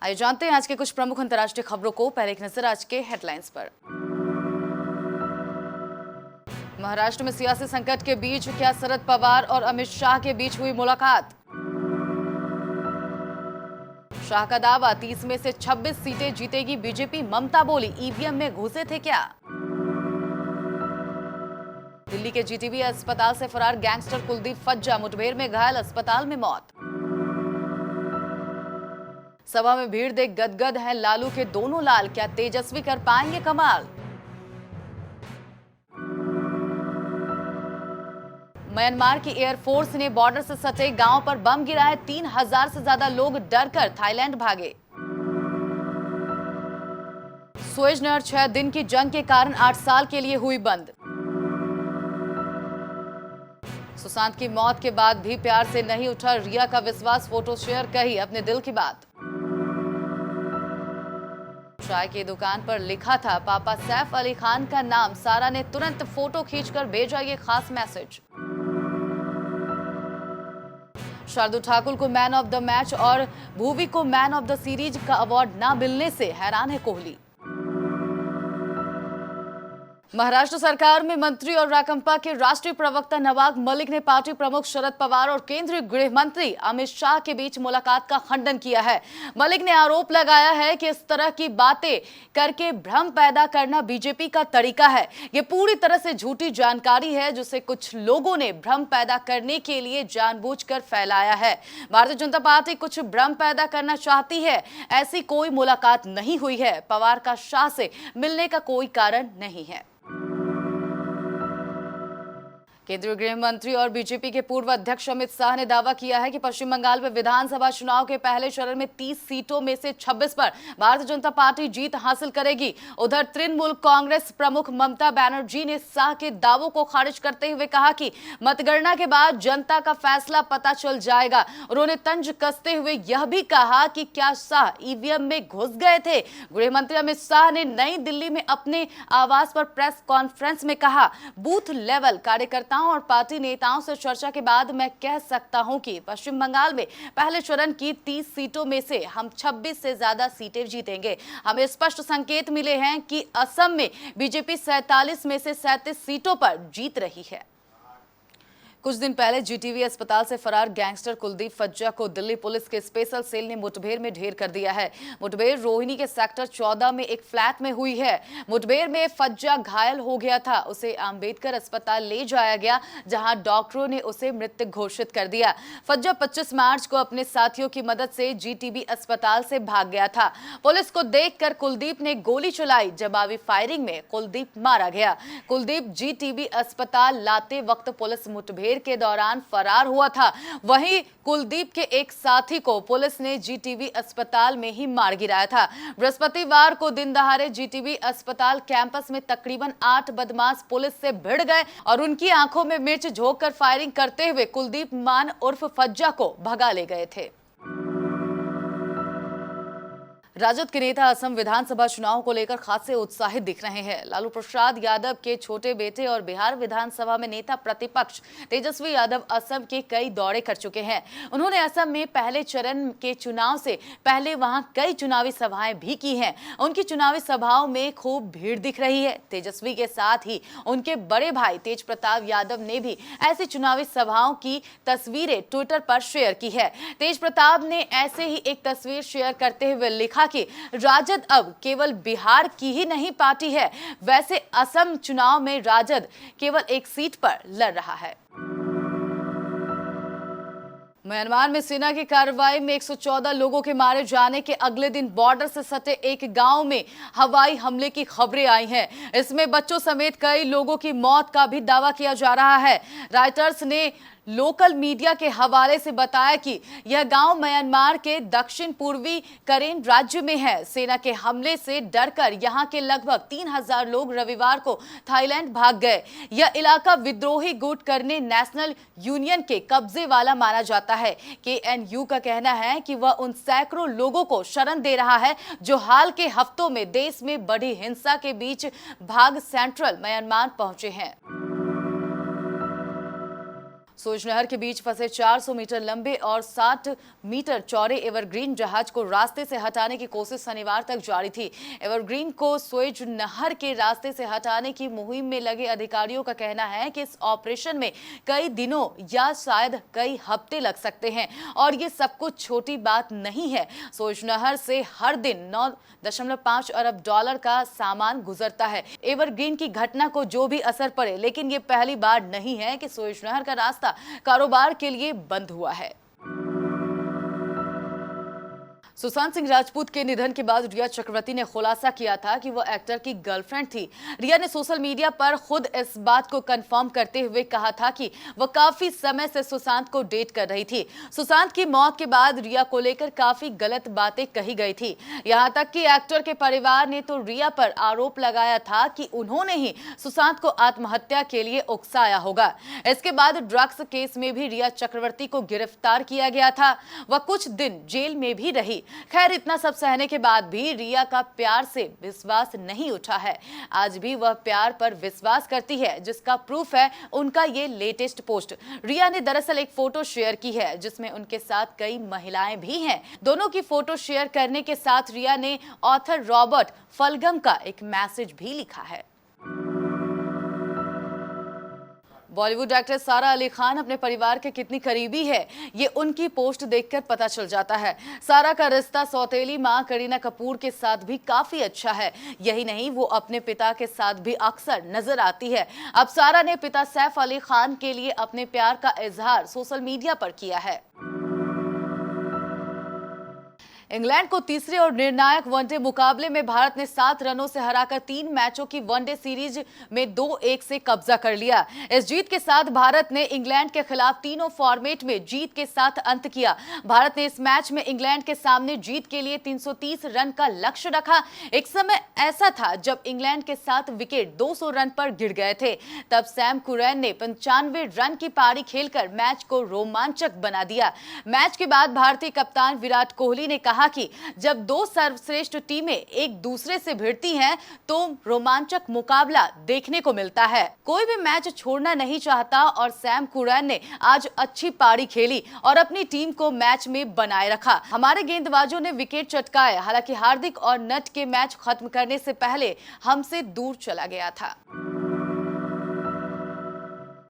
आइए जानते हैं आज के कुछ प्रमुख अंतर्राष्ट्रीय खबरों को। पहले एक नजर आज के हेडलाइंस पर। महाराष्ट्र में सियासी संकट के बीच क्या शरद पवार और अमित शाह के बीच हुई मुलाकात? शाह का दावा 30 में से 26 सीटें जीतेगी बीजेपी। ममता बोली ईवीएम में घुसे थे क्या? दिल्ली के जीटीबी अस्पताल से फरार गैंगस्टर कुलदीप फज्जा मुठभेड़ में घायल, अस्पताल में मौत। सभा में भीड़ देख गदगद हैं लालू के दोनों लाल, क्या तेजस्वी कर पाएंगे कमाल? म्यांमार की एयरफोर्स ने बॉर्डर से सटे गांव पर बम गिराए, 3000 से ज्यादा लोग डरकर थाईलैंड भागे। सुएज नहर 6 दिन की जंग के कारण 8 साल के लिए हुई बंद। सुशांत की मौत के बाद भी प्यार से नहीं उठा रिया का विश्वास, फोटो शेयर कही अपने दिल की बात। चाय की दुकान पर लिखा था पापा सैफ अली खान का नाम, सारा ने तुरंत फोटो खींचकर भेजा ये खास मैसेज। शार्दुल ठाकुर को मैन ऑफ द मैच और भुवी को मैन ऑफ द सीरीज का अवार्ड न मिलने से हैरान है कोहली। महाराष्ट्र सरकार में मंत्री और राकंपा के राष्ट्रीय प्रवक्ता नवाब मलिक ने पार्टी प्रमुख शरद पवार और केंद्रीय गृह मंत्री अमित शाह के बीच मुलाकात का खंडन किया है। मलिक ने आरोप लगाया है कि इस तरह की बातें करके भ्रम पैदा करना बीजेपी का तरीका है। ये पूरी तरह से झूठी जानकारी है जिसे कुछ लोगों ने भ्रम पैदा करने के लिए जानबूझकर फैलाया है। भारतीय जनता पार्टी कुछ भ्रम पैदा करना चाहती है। ऐसी कोई मुलाकात नहीं हुई है। पवार का शाह से मिलने का कोई कारण नहीं है। केंद्रीय गृह मंत्री और बीजेपी के पूर्व अध्यक्ष अमित शाह ने दावा किया है कि पश्चिम बंगाल में विधानसभा चुनाव के पहले चरण में 30 सीटों में से 26 पर भारतीय जनता पार्टी जीत हासिल करेगी। उधर तृणमूल कांग्रेस प्रमुख ममता बनर्जी ने शाह के दावों को खारिज करते हुए कहा कि मतगणना के बाद जनता का फैसला पता चल जाएगा। उन्होंने तंज कसते हुए यह भी कहा कि क्या शाह ईवीएम में घुस गए थे। गृह मंत्री अमित शाह ने नई दिल्ली में अपने आवास पर प्रेस कॉन्फ्रेंस में कहा, बूथ लेवल कार्यकर्ता और पार्टी नेताओं से चर्चा के बाद मैं कह सकता हूं कि पश्चिम बंगाल में पहले चरण की 30 सीटों में से हम 26 से ज्यादा सीटें जीतेंगे। हमें स्पष्ट संकेत मिले हैं कि असम में बीजेपी 47 में से 37 सीटों पर जीत रही है। कुछ दिन पहले जीटीबी अस्पताल से फरार गैंगस्टर कुलदीप फज्जा को दिल्ली पुलिस के स्पेशल सेल ने मुठभेड़ में ढेर कर दिया है। मुठभेड़ रोहिणी के सेक्टर 14 में एक फ्लैट में हुई है। मुठभेड़ में फज्जा घायल हो गया था। उसे अंबेडकर अस्पताल ले जाया गया, जहां डॉक्टरों ने उसे मृत घोषित कर दिया। फज्जा 25 मार्च को अपने साथियों की मदद से जीटीबी अस्पताल से भाग गया था। पुलिस को देखकर कुलदीप ने गोली चलाई। जवाबी फायरिंग में कुलदीप मारा गया। कुलदीप जीटीबी अस्पताल लाते वक्त पुलिस मुठभेड़ के दौरान फरार हुआ था। वहीं कुलदीप के एक साथी को पुलिस ने जीटीबी अस्पताल में ही मार गिराया था। बृहस्पतिवार को दिन दहाड़े जीटीबी अस्पताल कैंपस में तकरीबन 8 बदमाश पुलिस से भिड़ गए और उनकी आंखों में मिर्च झोंककर फायरिंग करते हुए कुलदीप मान उर्फ फज्जा को भगा ले गए थे। राजद के नेता असम विधानसभा चुनाव को लेकर खासे उत्साहित दिख रहे हैं। लालू प्रसाद यादव के छोटे बेटे और बिहार विधानसभा में नेता प्रतिपक्ष तेजस्वी यादव असम के कई दौरे कर चुके हैं। उन्होंने असम में पहले चरण के चुनाव से पहले वहां कई चुनावी सभाएं भी की हैं। उनकी चुनावी सभाओं में खूब भीड़ दिख रही है। तेजस्वी के साथ ही उनके बड़े भाई तेज प्रताप यादव ने भी ऐसी चुनावी सभाओं की तस्वीरें ट्विटर पर शेयर की है। तेज प्रताप ने ऐसे ही एक तस्वीर शेयर करते हुए लिखा कि राजद अब केवल बिहार की ही नहीं पार्टी है। वैसे असम चुनाव में राजद केवल एक सीट पर लड़ रहा है। म्यांमार में सेना की कार्रवाई में 114 लोगों के मारे जाने के अगले दिन बॉर्डर से सटे एक गांव में हवाई हमले की खबरें आई हैं। इसमें बच्चों समेत कई लोगों की मौत का भी दावा किया जा रहा है। रॉयटर्स ने लोकल मीडिया के हवाले से बताया कि यह गांव म्यांमार के दक्षिण पूर्वी करेन राज्य में है। सेना के हमले से डरकर यहां के लगभग 3000 लोग रविवार को थाईलैंड भाग गए। यह इलाका विद्रोही गुट करने नेशनल यूनियन के कब्जे वाला माना जाता है। केएनयू का कहना है कि वह उन सैकड़ों लोगों को शरण दे रहा है जो हाल के हफ्तों में देश में बढ़ी हिंसा के बीच भाग सेंट्रल म्यांमार पहुंचे हैं। सूरजनहर के बीच फंसे 400 मीटर लंबे और 60 मीटर चौड़े एवरग्रीन जहाज को रास्ते से हटाने की कोशिश शनिवार तक जारी थी। एवरग्रीन को सुएज नहर के रास्ते से हटाने की मुहिम में लगे अधिकारियों का कहना है कि इस ऑपरेशन में कई दिनों या शायद कई हफ्ते लग सकते हैं और ये सब कुछ छोटी बात नहीं है। सूरजनहर से हर दिन 9.5 अरब डॉलर का सामान गुजरता है। एवरग्रीन की घटना को जो भी असर पड़े, लेकिन ये पहली बार नहीं है कि सूरजनहर का रास्ता कारोबार के लिए बंद हुआ है। सुशांत सिंह राजपूत के निधन के बाद रिया चक्रवर्ती ने खुलासा किया था कि वह एक्टर की गर्लफ्रेंड थी। रिया ने सोशल मीडिया पर खुद इस बात को कंफर्म करते हुए कहा था कि वह काफी समय से सुशांत को डेट कर रही थी। सुशांत की मौत के बाद रिया को लेकर काफी गलत बातें कही गई थी। यहां तक कि एक्टर के परिवार ने तो रिया पर आरोप लगाया था कि उन्होंने ही सुशांत को आत्महत्या के लिए उकसाया होगा। इसके बाद ड्रग्स केस में भी रिया चक्रवर्ती को गिरफ्तार किया गया था। वह कुछ दिन जेल में भी रही। खैर, इतना सब सहने के बाद भी रिया का प्यार से विश्वास नहीं उठा है। आज भी वह प्यार पर विश्वास करती है, जिसका प्रूफ है उनका ये लेटेस्ट पोस्ट। रिया ने दरअसल एक फोटो शेयर की है जिसमें उनके साथ कई महिलाएं भी हैं। दोनों की फोटो शेयर करने के साथ रिया ने ऑथर रॉबर्ट फलगम का एक मैसेज भी लिखा है। बॉलीवुड एक्ट्रेस सारा अली खान अपने परिवार के कितनी करीबी है, ये उनकी पोस्ट देखकर पता चल जाता है। सारा का रिश्ता सौतेली मां करीना कपूर के साथ भी काफी अच्छा है। यही नहीं, वो अपने पिता के साथ भी अक्सर नजर आती है। अब सारा ने पिता सैफ अली खान के लिए अपने प्यार का इजहार सोशल मीडिया पर किया है। इंग्लैंड को तीसरे और निर्णायक वनडे मुकाबले में भारत ने 7 रनों से हराकर 3 मैचों की वनडे सीरीज में 2-1 से कब्जा कर लिया। इस जीत के साथ भारत ने इंग्लैंड के खिलाफ तीनों फॉर्मेट में जीत के साथ अंत किया। भारत ने इस मैच में इंग्लैंड के सामने जीत के लिए 330 रन का लक्ष्य रखा। एक समय ऐसा था जब इंग्लैंड के 7 विकेट 200 रन पर गिर गए थे। तब सैम कुरैन ने 95 रन की पारी खेलकर मैच को रोमांचक बना दिया। मैच के बाद भारतीय कप्तान विराट कोहली ने कहा कि जब दो सर्वश्रेष्ठ टीमें एक दूसरे से भिड़ती हैं तो रोमांचक मुकाबला देखने को मिलता है। कोई भी मैच छोड़ना नहीं चाहता और सैम कुरैन ने आज अच्छी पारी खेली और अपनी टीम को मैच में बनाए रखा। हमारे गेंदबाजों ने विकेट चटकाए। हालांकि हार्दिक और नट के मैच खत्म करने से पहले हमसे दूर चला गया था।